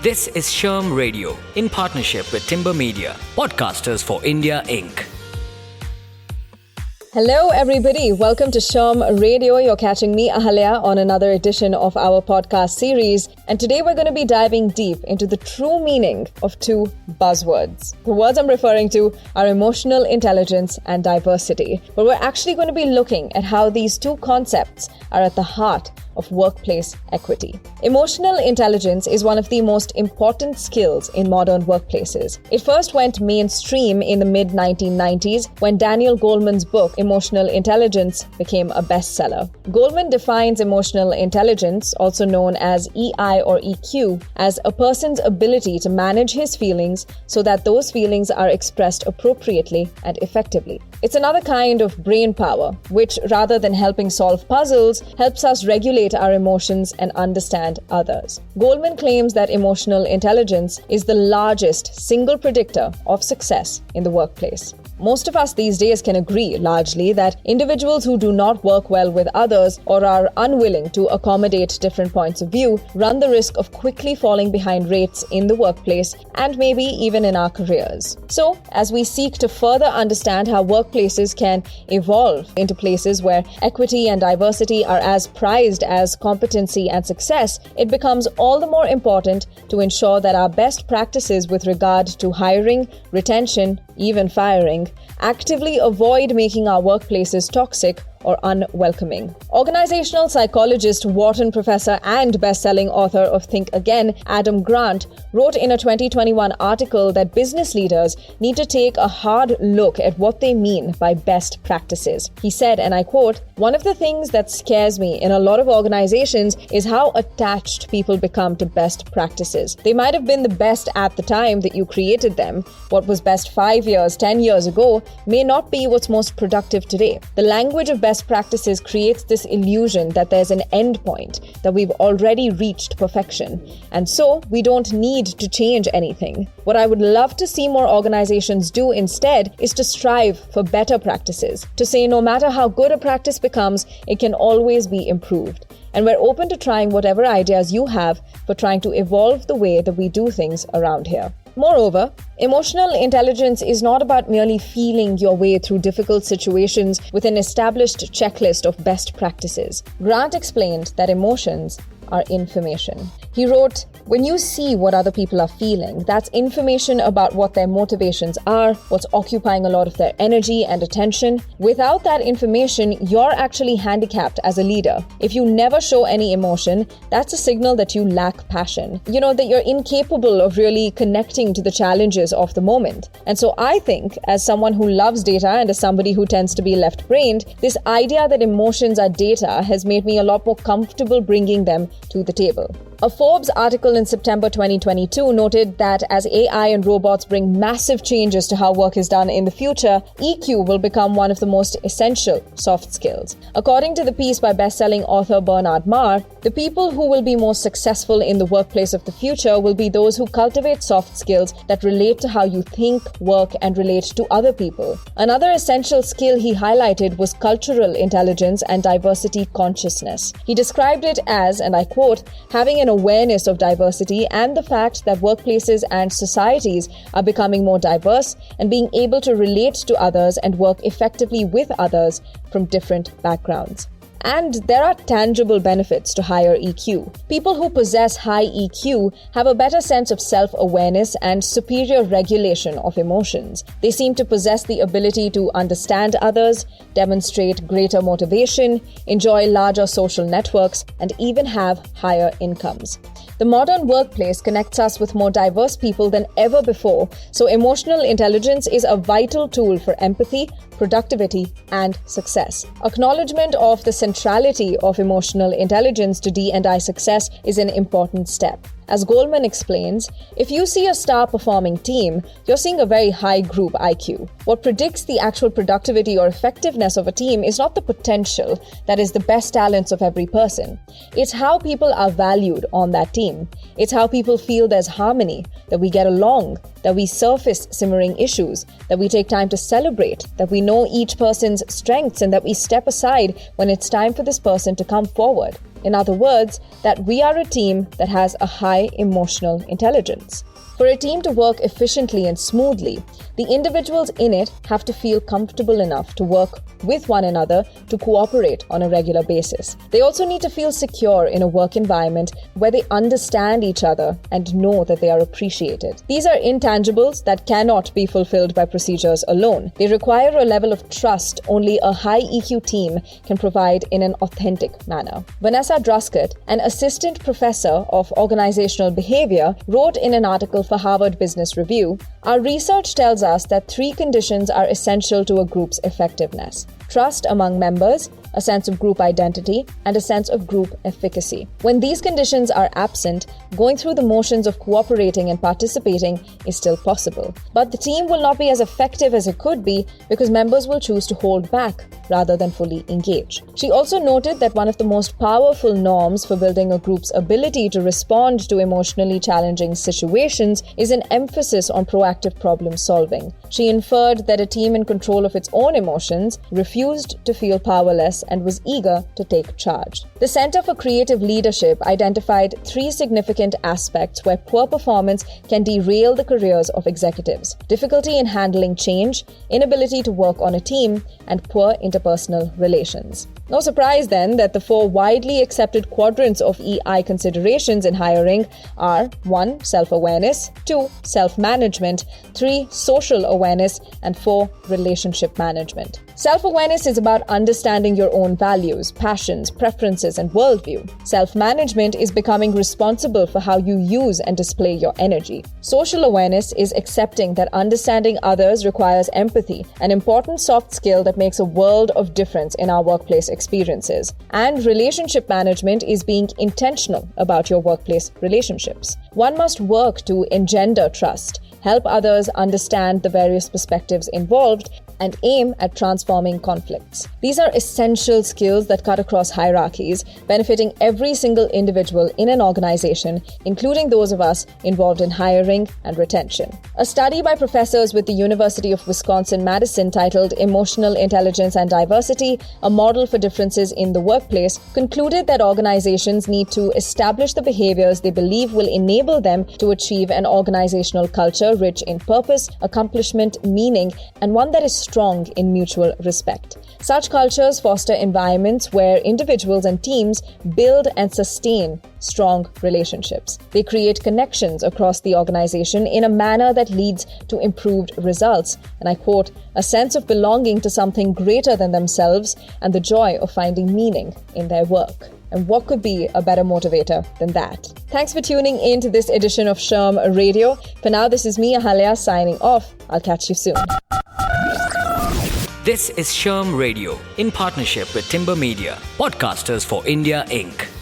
This is Sherm Radio in partnership with Timber Media, Podcasters for India Inc. Hello everybody, welcome to Sherm Radio. You're catching me, Ahalya, on another edition of our podcast series. And today we're going to be diving deep into the true meaning of two buzzwords. The words I'm referring to are emotional intelligence and diversity. But we're actually going to be looking at how these two concepts are at the heart of workplace equity. Emotional intelligence is one of the most important skills in modern workplaces. It first went mainstream in the mid-1990s when Daniel Goleman's book, Emotional Intelligence, became a bestseller. Goleman defines emotional intelligence, also known as EI or EQ, as a person's ability to manage his feelings so that those feelings are expressed appropriately and effectively. It's another kind of brain power, which rather than helping solve puzzles, helps us regulate our emotions and understand others. Goleman claims that emotional intelligence is the largest single predictor of success in the workplace. Most of us these days can agree largely that individuals who do not work well with others or are unwilling to accommodate different points of view run the risk of quickly falling behind rates in the workplace and maybe even in our careers. So, as we seek to further understand how workplaces can evolve into places where equity and diversity are as prized as competency and success, it becomes all the more important to ensure that our best practices with regard to hiring, retention, even firing, actively avoid making our workplaces toxic or unwelcoming. Organizational psychologist, Wharton professor and best-selling author of Think Again, Adam Grant, wrote in a 2021 article that business leaders need to take a hard look at what they mean by best practices. He said, and I quote, "One of the things that scares me in a lot of organizations is how attached people become to best practices. They might have been the best at the time that you created them. What was best 5 years, 10 years ago may not be what's most productive today. The language of best practices creates this illusion that there's an end point, that we've already reached perfection, and so we don't need to change anything. What I would love to see more organizations do instead is to strive for better practices, to say no matter how good a practice becomes, it can always be improved. And we're open to trying whatever ideas you have for trying to evolve the way that we do things around here." Moreover, emotional intelligence is not about merely feeling your way through difficult situations with an established checklist of best practices. Grant explained that emotions are information. He wrote, "When you see what other people are feeling, that's information about what their motivations are, what's occupying a lot of their energy and attention. Without that information, you're actually handicapped as a leader. If you never show any emotion, that's a signal that you lack passion. That you're incapable of really connecting to the challenges of the moment. And so I think, as someone who loves data and as somebody who tends to be left-brained, this idea that emotions are data has made me a lot more comfortable bringing them to the table." A Forbes article in September 2022 noted that as AI and robots bring massive changes to how work is done in the future, EQ will become one of the most essential soft skills. According to the piece by best-selling author Bernard Marr, the people who will be most successful in the workplace of the future will be those who cultivate soft skills that relate to how you think, work, and relate to other people. Another essential skill he highlighted was cultural intelligence and diversity consciousness. He described it as, and I quote, "having an awareness of diversity and the fact that workplaces and societies are becoming more diverse and being able to relate to others and work effectively with others from different backgrounds." And there are tangible benefits to higher EQ. People who possess high EQ have a better sense of self-awareness and superior regulation of emotions. They seem to possess the ability to understand others, demonstrate greater motivation, enjoy larger social networks, and even have higher incomes. The modern workplace connects us with more diverse people than ever before, so emotional intelligence is a vital tool for empathy, productivity, and success. Acknowledgement of the centrality of emotional intelligence to D&I success is an important step. As Goleman explains, if you see a star-performing team, you're seeing a very high group IQ. What predicts the actual productivity or effectiveness of a team is not the potential, that is the best talents of every person. It's how people are valued on that team. It's how people feel there's harmony, that we get along, that we surface simmering issues, that we take time to celebrate, that we know each person's strengths, and that we step aside when it's time for this person to come forward. In other words, that we are a team that has a high emotional intelligence. For a team to work efficiently and smoothly, the individuals in it have to feel comfortable enough to work with one another to cooperate on a regular basis. They also need to feel secure in a work environment where they understand each other and know that they are appreciated. These are intangibles that cannot be fulfilled by procedures alone. They require a level of trust only a high EQ team can provide in an authentic manner. Vanessa Druskett, an assistant professor of organizational behavior, wrote in an article for Harvard Business Review, "Our research tells us that 3 conditions are essential to a group's effectiveness: trust among members, a sense of group identity, and a sense of group efficacy. When these conditions are absent, going through the motions of cooperating and participating is still possible. But the team will not be as effective as it could be because members will choose to hold back rather than fully engage." She also noted that one of the most powerful norms for building a group's ability to respond to emotionally challenging situations is an emphasis on proactive problem solving. She inferred that a team in control of its own emotions refused to feel powerless and was eager to take charge. The Center for Creative Leadership identified 3 significant aspects where poor performance can derail the careers of executives: difficulty in handling change, inability to work on a team, and poor interpersonal relations. No surprise then that the 4 widely accepted quadrants of EI considerations in hiring are 1. Self-awareness, 2. Self-management, 3. Social awareness, and 4. Relationship management. Self-awareness is about understanding your own values, passions, preferences, and worldview. Self-management is becoming responsible for how you use and display your energy. Social awareness is accepting that understanding others requires empathy, an important soft skill that makes a world of difference in our workplace experiences. And relationship management is being intentional about your workplace relationships. One must work to engender trust, help others understand the various perspectives involved, and aim at transforming conflicts. These are essential skills that cut across hierarchies, benefiting every single individual in an organization, including those of us involved in hiring and retention. A study by professors with the University of Wisconsin-Madison titled "Emotional Intelligence and Diversity: A Model for Differences in the Workplace" concluded that organizations need to establish the behaviors they believe will enable them to achieve an organizational culture rich in purpose, accomplishment, meaning, and one that is strong in mutual respect. Such cultures foster environments where individuals and teams build and sustain strong relationships. They create connections across the organization in a manner that leads to improved results, and I quote, "a sense of belonging to something greater than themselves and the joy of finding meaning in their work." And what could be a better motivator than that? Thanks for tuning in to this edition of Sherm Radio. For now, this is me, Ahalya, signing off. I'll catch you soon. This is Sherm Radio in partnership with Timber Media, podcasters for India Inc.